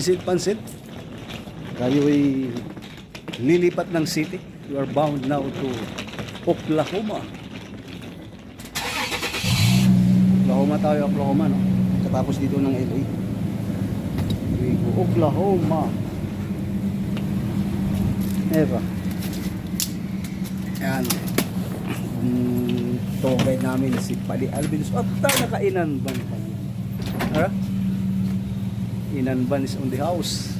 Visit Pansit. Kayo ay lilipat ng city. You are bound now to Oklahoma. Oklahoma tayo, Oklahoma, no? Katapos dito ng LA. Oklahoma. Eva. Ayan. Tour guide namin si Paddy Alvin. At nakainan ban pa niya. Ha? Inanban is on the house.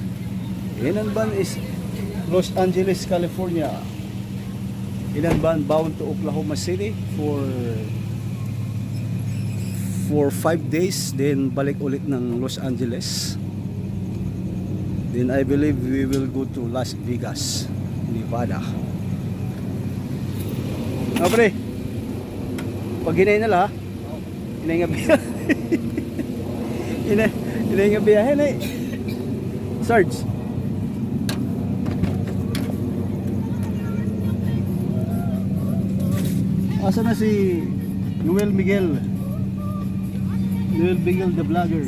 Inanban is Los Angeles, California. Inanban bound to Oklahoma City for 5 days, then balik ulit ng Los Angeles. Then I believe we will go to Las Vegas, Nevada. Pre, pag hinay na la, hinay nga biyahe. Hinay nga biyahe na eh. Sarge. Asa na si Noel Miguel? Noel Miguel the vlogger.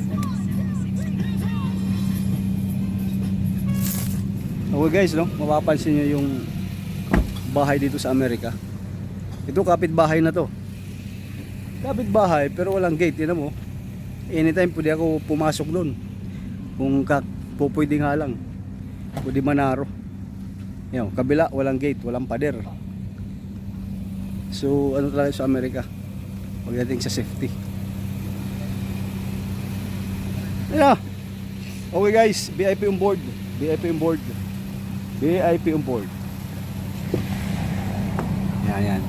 Okay guys, no? Mapapansin nyo yung bahay dito sa Amerika. Ito kapitbahay na to. Kapitbahay pero walang gate, yun mo. Anytime pwede ako pumasok doon. Kung pwede nga lang. Pwede manaro. Yan, kabila walang gate, walang pader. So ano talaga sa Amerika? Pagdating sa safety. Ayan. Okay guys, VIP on board. VIP on board. VIP on board. Yan.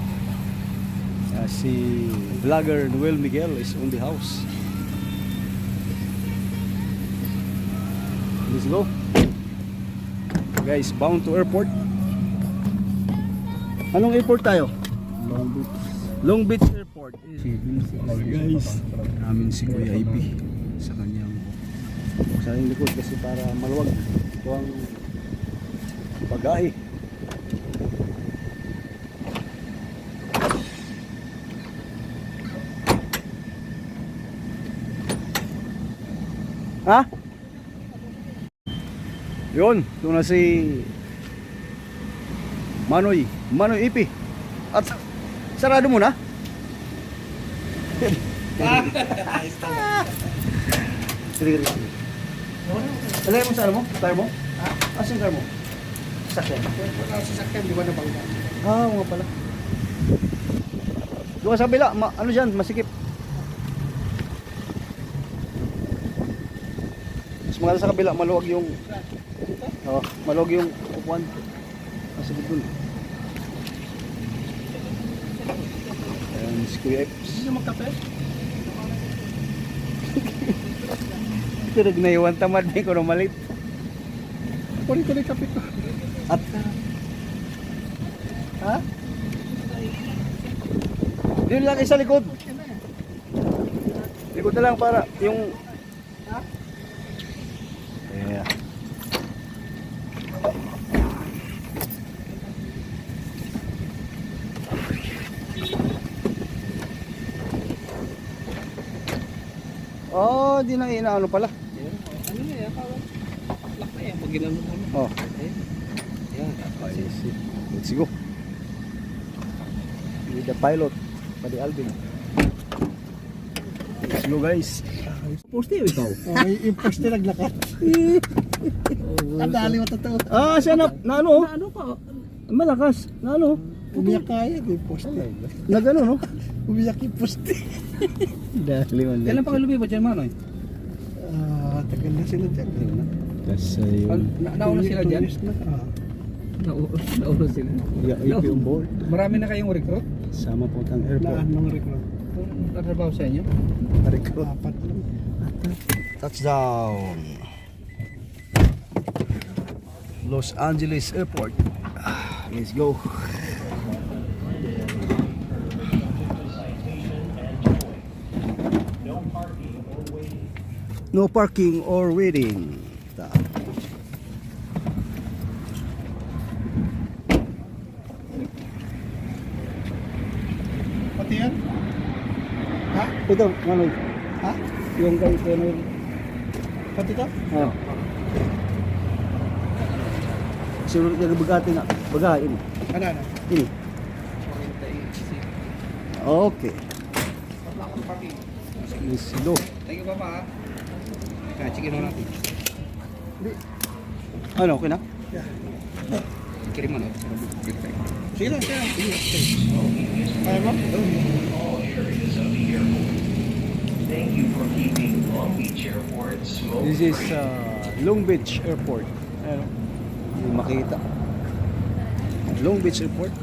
Si vlogger Noel Miguel is on the house. Let's go. Guys, bound to airport. Anong airport tayo? Long Beach. Long Beach Airport. Guys, namin si Kuya IP sa kanyang likod kasi para maluwag ito ang pag-ahi. Ha? Yun, ito na si Manoy Ipi. At sarado mo na? Sige. Alay mo sa ano mo? Car mo? Asan car mo? Sakyan. Wala sa sakyan, di ba nabangga? Ah, nga pala. Doon sa kabila, ano dyan, masikip. Mas maganda sa kabila, maluwag yung maluwag yung upuan. Masikip dun. Ayan, si Kuya Eps. Hindi na magkape? Tirag na iwan tamad may ko malit. Kunin ko na yung kape ko. At ha? Yun lang isa likod. Likod na lang para yung yeah. Oh, di na inaano pala. Ano na yan? Lock na yan. Pag ginano mo. Oh. Yan. Let's go. With the pilot, Paddy Alvin. Let's go guys. Poste yun ikaw. Yung poste naglakat. Ang dali mo totoo. Ah, siya na ano? Ano pa? Malakas. Na ano? Umiyak kaya yung poste. Nagano no? Umiyak yung poste. Dali man. Kailan pa kayo lumipat dyan, Manoy? Tagal na sila dyan. Kasi yun. Nauna sila dyan? Nauna sila. IP on board. Marami na kayong recruit? Sama po ang airport. Anong recruit? Kung natrabaho sa inyo? Recruit. Apat lang. Touchdown. Los Angeles Airport. Let's go. No parking or waiting. Pati yan? Ha? Ito, ano? Ha? Yung kay Kenoy. Pati ito? Oh. Sunod ka bagati na. Bagay, ini. Ano, ano? Ini. Okay. Let's go. Thank you, Papa. Chicken na natin. Ano, okay na? Kirim mo na. Sige lang, sige lang. Kaya mo? Thank you for keeping Long Beach Airport smooth. This is Long Beach Airport. Ayan, hindi makita. Long Beach Airport.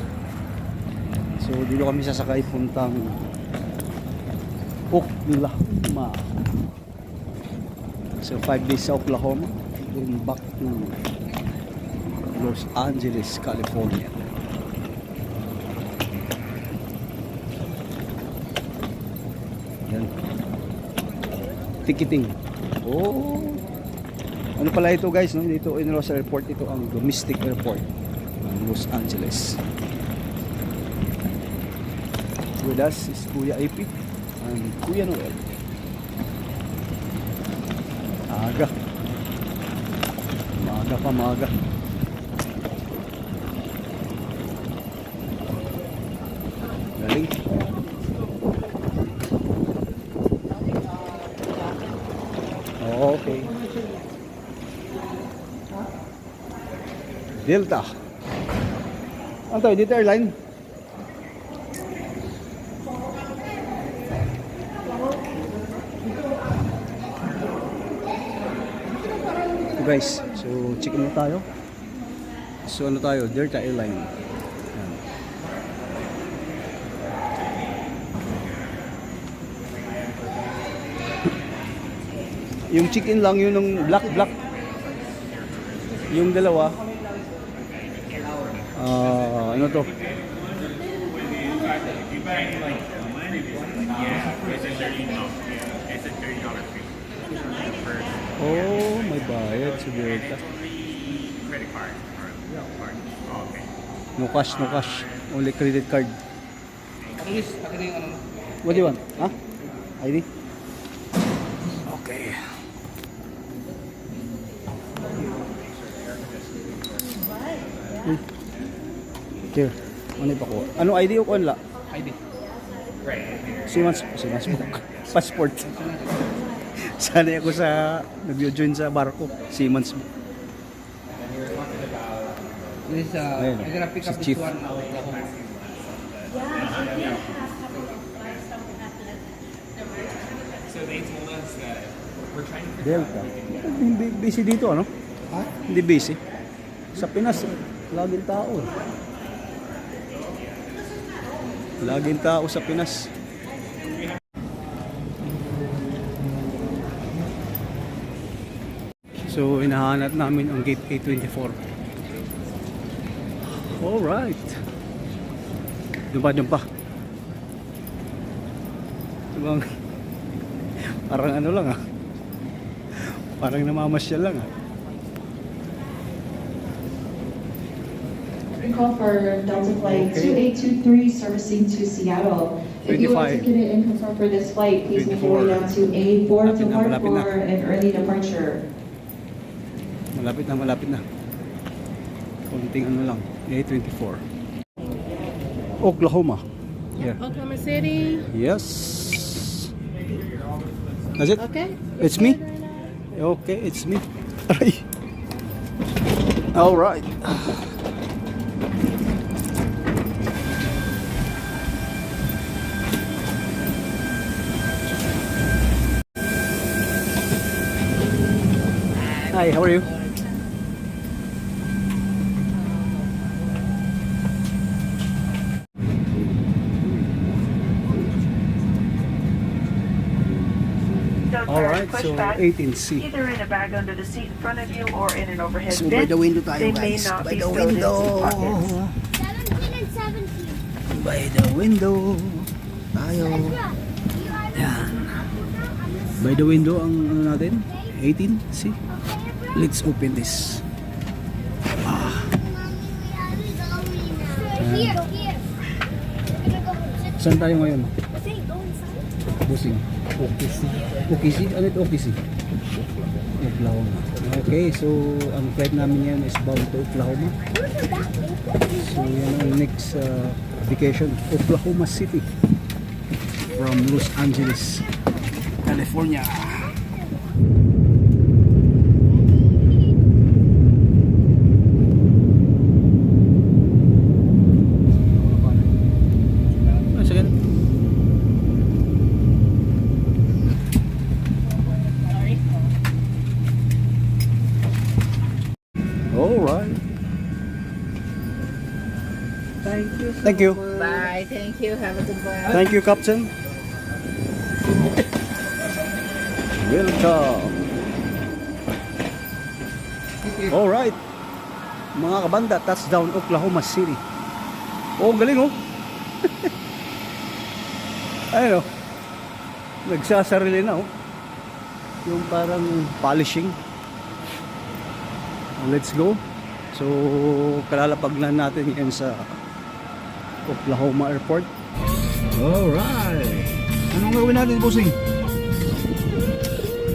So dito kami sasakay puntang Oklahoma. So 5 days sa Oklahoma, then back to Los Angeles, California. Yan. Ticketing. Oh. Ano pala ito guys, no? Dito in Los Airport, ito ang domestic airport ng Los Angeles. With us is Kuya AP and Kuya Noel. Maaga. Maaga pa, maaga. Galing. Okay. Delta. Ano to? Delta Airline? So guys, so check mo tayo. So ano tayo? Delta Airline. Yan. Yung check-in lang yun ng black. Yung dalawa ano to? Oh, may bayad sa Delta. Credit card or card. Oh, okay. No cash, no cash. Only credit card. Luis, akin na yung ano. What do you want? Ha? ID? Okay. Here. Ano pa ko? Anong ID o kunla? ID. Siemens book. Passport. Sanay ako sa nag-join sa barko. Siemens book. This is, Ayun, I'm gonna pick si up this Chief. one. Oklahoma. So they told us that we're trying to Delta. Hindi busy dito, ano? Ha? Hindi busy. Sa Pinas, laging tao. Laging tao sa Pinas. So, inahanap namin ang gate A24. Alright. Doon pa. Diba? Parang ano lang ah. Parang namamasyal lang ah. Call for Delta Flight Okay. 2823 servicing to Seattle. If you want 25. to get it and confirm for this flight, please make your 24. way down to A4 to Malapit na, Hart malapit na. for an early departure. Malapit na. Konting ano lang. A24. Oklahoma. Yeah. Oklahoma City. Yes. That's it? Okay. It's me? Okay, it's me. Aray. Alright. Hi, how are you? Alright, so 18C. Either in a bag under the seat in front of you or in an overhead So bin. by the window tayo They may guys. not By be the stowed in window. seat pockets. 17 and 17. By the window. Tayo. Ezra, you are Yan. By the window ang ano natin? 18, see? Let's open this. Here, here. Saan tayo ngayon? Say, go inside. Busing. OKC. OKC? Ano ito OKC? Oklahoma. Okay. Okay, so ang flight namin ngayon is bound to Oklahoma. So yan ang next vacation, Oklahoma City from Los Angeles, California. One second. Alright. Thank you. Bye. Thank you. Have a good one. Thank you, Captain. Welcome. Alright. Mga kabanda, touchdown Oklahoma City. Oh, galing oh. Ayun oh. Nagsasarili na oh. Yung parang polishing. Let's go. So, kalalapag na natin ngayon sa Oklahoma Airport. Alright. Anong gagawin natin, bossing?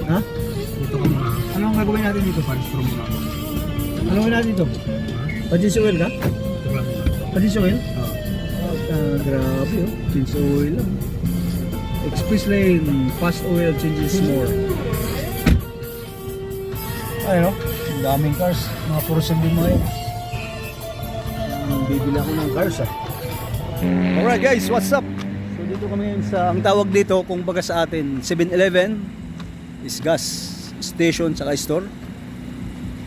Ha? Dito ka muna. Anong gagawin natin dito? Pag-strom muna ako. Anong gagawin natin dito? Pa-jeans oil ka? Ito lang muna. Pa-jeans oil? Grabe oh. Jeans oil lang. Express lane. Fast oil changes more. Ayun oh. Ang daming cars. Mga Porsche din mga yun. Bibili ako ng cars ah. Alright guys, what's up? So dito kami ngayon sa, ang tawag dito kung baga sa atin, 7-Eleven is gas station saka store.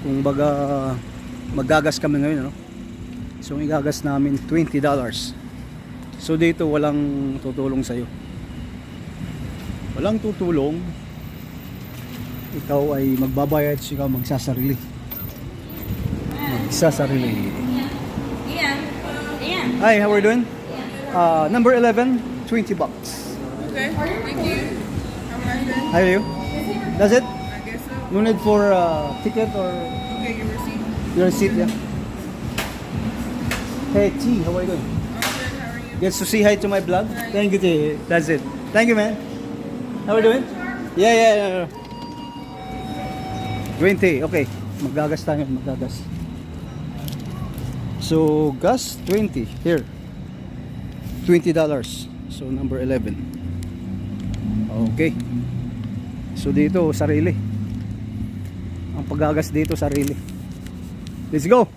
Kung baga maggagas kami ngayon, no? So ang igagas namin $20. So dito walang tutulong sa'yo. Walang tutulong. Ikaw ay magbabayad, ikaw magsasarili. Magsasarili. Hi, how are you doing? Number 11, $20. Okay, thank you. How are you? That's it? I guess so. No need for ticket or Okay, your receipt. your seat, yeah? Hey, T, how are you doing? I'm good, how are you? Gets to say hi to my vlog? Thank you, T. That's it. Thank you, man. How are you doing? Yeah. 20, okay. Maggagas tayo, maggagas. So, gas, 20. Here. $20. So, number 11. Okay. So, dito, sarili. Ang paggagas dito, sarili. Let's go!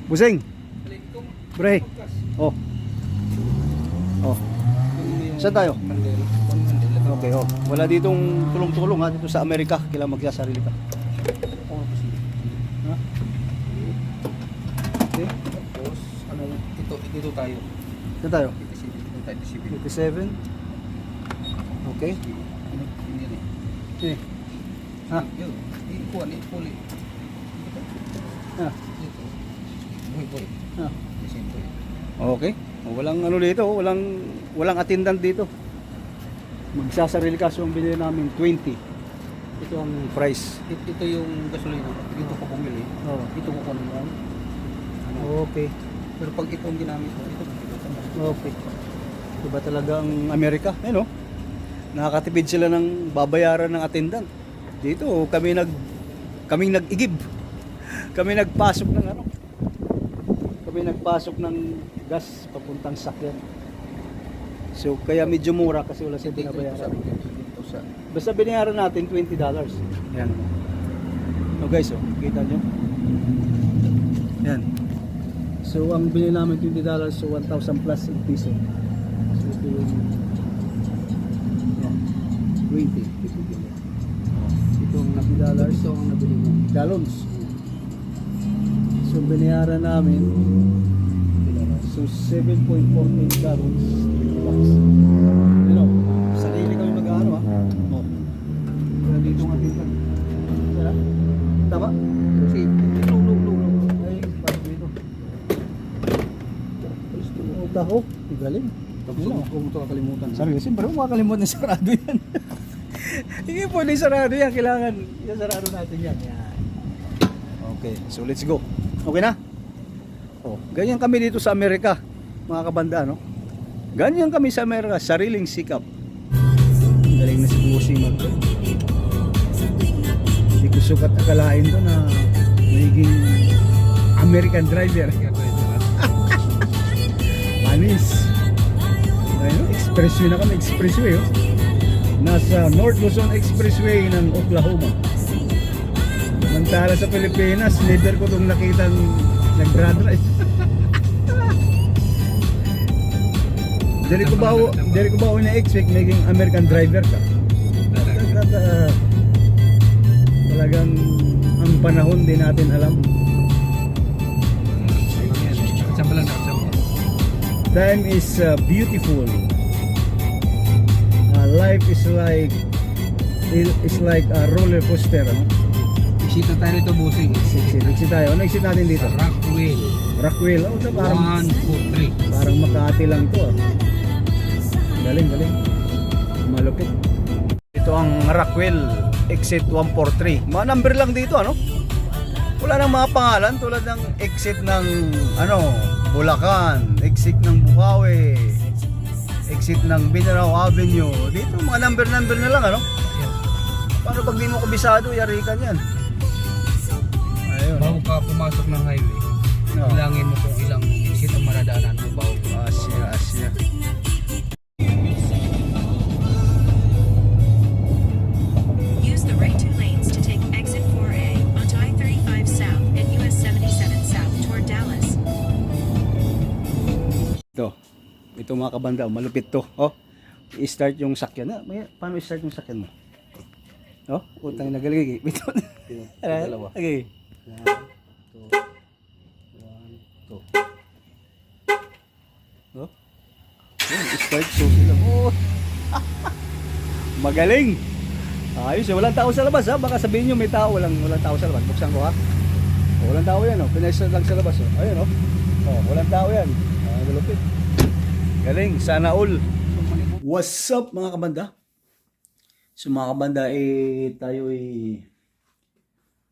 Busing! Bre! Oh. Saan tayo? Okay, oh. Wala ditong tulong-tulong ha dito sa Amerika. Kailangan magsasarili ka. Ha? Okay. Tapos, dito tayo. Saan tayo? Dito tayo, 57. Okay. Sini. Ha? Yun, ikuan, ipuli. Ha? Dito. Buhay-buhay. Ha? Simple. Okay. Walang ano dito, walang attendant dito. Magsasarili ka, so ang binili namin 20. Ito ang price. Ito yung gasolina. Dito ko bumili. Oo. Dito ko kunin lang. Okay. Pero pag ito ang ginamit ko, ito. Okay. Ito ba talaga ang Amerika? Ayun oh. Nakakatipid sila ng babayaran ng attendant. Dito kaming nag-igib. Kami nagpasok ng ano? Kami nagpasok ng gas papuntang sakyan. So kaya medyo mura kasi wala silang binabayaran. Dito sa Basta binayaran natin $20. Yan. Oh guys, oh, kita nyo? Yan. So ang binili namin $20, so 1,000 plus in piso. So ito yung 20. Ito ang $90. Ito ang nabili mo. Gallons. So binayaran namin, so 7.14 gallons, $20. You know, sarili kami mag-ano ha. Oh. Kaya dito nga dito. Kaya, tama? Kasi, ay, parang dito. Oh, taho, galing. Tapos kung ito kakalimutan. Sorry, siyempre kung makakalimutan na sarado yan. Hindi po na sarado yan, kailangan sarado natin yan. Okay, so let's go. Okay na? Oh, ganyan kami dito sa Amerika, mga kabanda, no? Ganyan kami sa Amerika, sariling sikap. Galing na si Bossing mag. Hindi ko sukat akalain ko na magiging American driver. Panis. Ayun, expressway na kami, expressway oh. Nasa North Luzon Expressway ng Oklahoma. Samantala sa Pilipinas, never ko itong nakitang nag-drive. Dili ko ba na-expect maging American driver ka? Talagang ang panahon din natin alam. Time is beautiful. Life is like a roller coaster. Ano? Isita tayo rito, busing. Exit tayo. Ano exit natin dito? Rockwell. Rockwell. Oh, parang 1, 2, 3. parang Makati lang to. Galing. Malupit. Ito ang Rockwell exit 143. Mga number lang dito, ano? Wala nang mga pangalan tulad ng exit ng Bulacan, exit ng Bukawi, exit ng Binarao Avenue. Dito mga number na lang, ano? Paano pag di mo kabisado, yari ka niyan. Ayun. Bago ka pumasok ng highway, No. bilangin mo kung ilang exit ang maradaanan mo bago. Asya. Use the right two lanes to take exit 4A onto I-35 South and US 77 South toward Dallas. Ito mga kabanda, malupit to. Oh, i-start yung sakyan. Paano i-start yung sakyan mo? Oh, utang na galing. Ito. Dalawa. Okay. 1, 2. Oh. I-start so sila. Oh. Magaling. Ayos, walang tao sa labas ha. Baka sabihin niyo may tao, walang tao sa labas. Buksan ko ha. Oh, walang tao yan oh. Pinesa lang sa labas oh. Ayun oh. Oh, walang tao yan. Malupit. Galing, sana all. What's up mga kabanda? So mga kabanda, tayo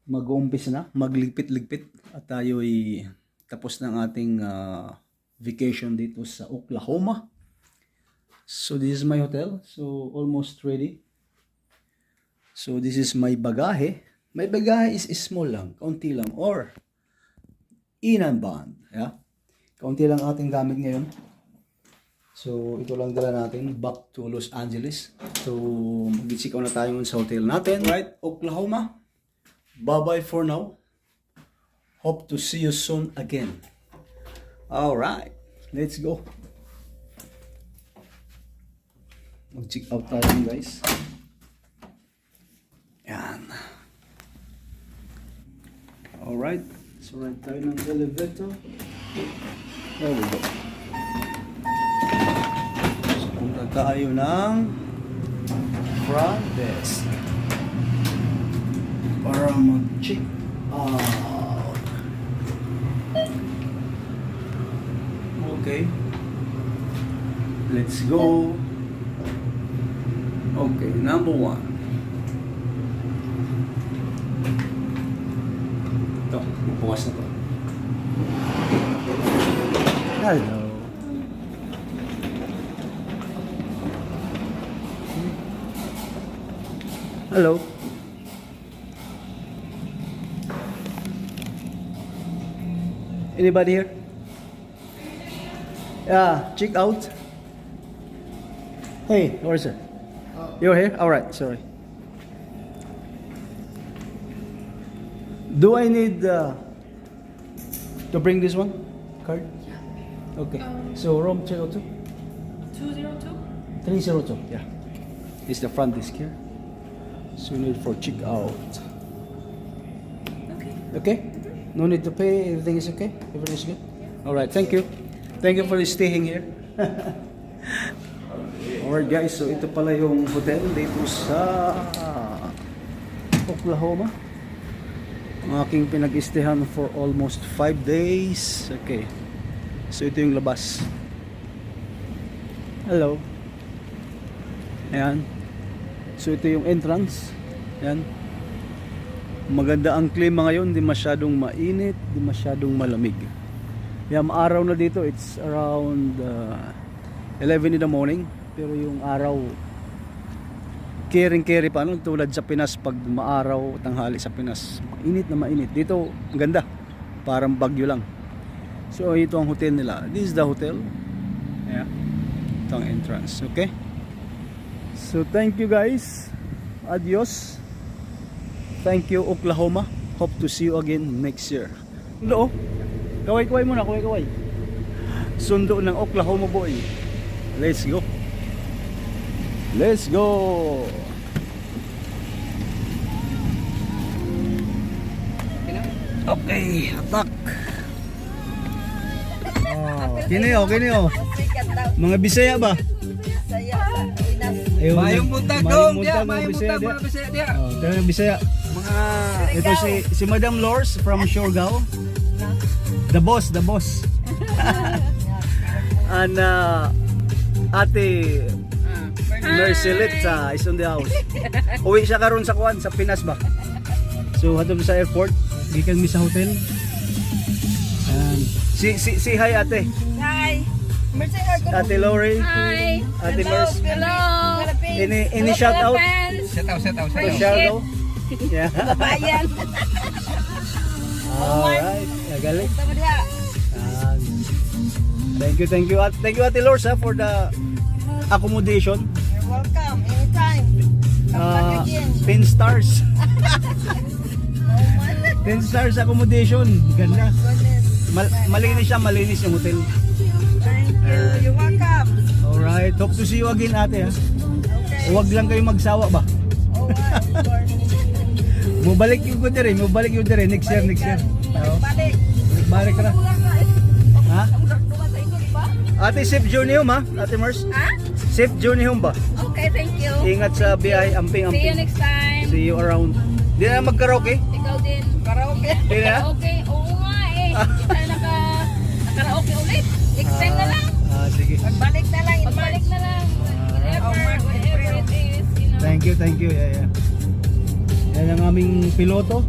mag-uumpis na, magligpit-ligpit at tayo tapos ng ating vacation dito sa Oklahoma. So this is my hotel, so almost ready. So this is my bagahe. My bagahe is small lang, kaunti lang, or inan band. Yeah? Kaunti lang ating gamit ngayon. So, ito lang dala natin back to Los Angeles. So, mag-check out na tayo sa hotel natin. Right, Oklahoma. Bye-bye for now. Hope to see you soon again. Alright, let's go. Mag-check out tayo guys. Yan. Alright, so right tayo ng elevator. There we go. Punta tayo ng front desk para mag-check out. Okay, let's go. Okay, number 1. Ito, bukas na to. Hello. Hello. Anybody here? Yeah, check out. Hey, where's it? You're here? All right, sorry. Do I need to bring this one? Card? Okay. So room 302? 202? 302, yeah. This is the front desk here. So need for check out. Okay. Okay? No need to pay. Everything is okay? Everything is good? Alright, thank you. Thank you for staying here. Alright guys, so ito pala yung hotel dito sa Oklahoma. Ang aking pinag-istehan for almost 5 days. Okay. So ito yung labas. Hello. Ayan. So ito yung entrance. Ayan. Maganda ang klima ngayon, di masyadong mainit, di masyadong malamig. Yan, araw na dito, it's around 11 in the morning. Pero yung araw, Caring-carry pa, no? Tulad sa Pinas pag maaraw, tanghali sa Pinas. Mainit na mainit. Dito, ang ganda. Parang bagyo lang. So, ito ang hotel nila. This is the hotel. Yeah. Ito ang entrance. Okay? So, thank you guys. Adios. Thank you, Oklahoma. Hope to see you again next year. Sundo, oh. Kaway-kaway muna, kaway-kaway. Sundo ng Oklahoma boy. Let's go. Let's go. Okay, attack. Oh, kini oh. Mga Bisaya ba? Ayun, Mayong buntag dong, dia. Mayong buntag mga Bisaya dia. Oh, ito yung Bisaya. Mga Ito si Madam Lors from Siargao. The boss. And Ate Mercelet is on the house. Uwi siya karon sa kuan sa Pinas ba. So hatod sa airport, gikan mi sa hotel. And si hi ate. Hi. Ate Lori. Hi. Ate Mers. Hello. Any shout out? Shout out. To Siargao. Yeah. Bayan. Alright. Galing. Thank you. Thank you Ate Lors for the accommodation. You're welcome. Anytime. 10 stars. 10 stars accommodation. Ganda. Malinis yung hotel. Thank you. You're welcome. Alright. Hope to see you again ate ha. Huwag lang kayo magsawa ba? Mubalik yung ko dire. Next year. Oo. Balik ka na. Ha? Ate, safe journey home ha? Ate Mers? Ha? Safe journey home ba? Okay, thank you. Ingat sa biyahe, See you amping. next time. See you around. Di na mag-karaoke? Ikaw din. Karaoke. Di na? Okay, oo nga eh. Hindi tayo naka-karaoke ulit. Next time na lang. Sige. Pagbalik na lang. Wherever it is, you know. Thank you. Yeah. Yan ang aming piloto.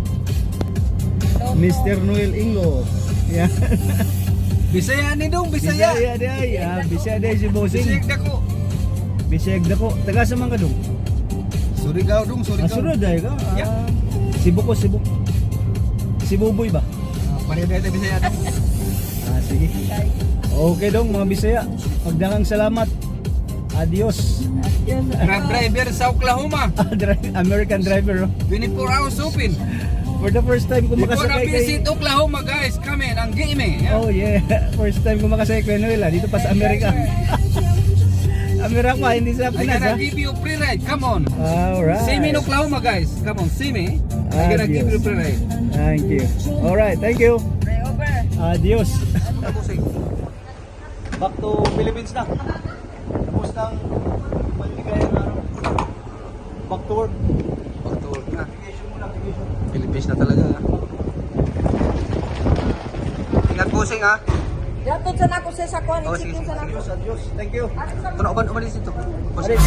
Mr. Noel Ingo. Yeah. Bisaya ni dong, Bisaya. Bisaya day si Bossing. Bisaya dako. Bisaya dako. Taga sa man ka dong? Surigao dong, Sunod day ka? Yeah. Cebu. Sibuboy ba? Pareha Bisaya dong. Sige. Okay dong mga Bisaya. Magdagang salamat. Adios. Grab driver sa Oklahoma. American driver. 24 hours open. For the first time ko Before na makasakay visit Oklahoma guys, kami ang game. Oh yeah, first time ko makasakay kay Noel dito pa sa Amerika. Amerika hindi sa I'm Pinas ha. gonna give you free ride, come on. Alright. See me in Oklahoma guys, come on, see me. I'm gonna give you free ride. Thank you. Alright, thank you. Adios. Back to Philippines na. Tapos ng maligayang araw. Back to work. Back to work na. Vacation muna, vacation. Philippines na talaga. Ingat pusing ha. Dapat sana ako sa sakon. Oh, sige. Adios. Thank you. Tunog umalis ito. Alis.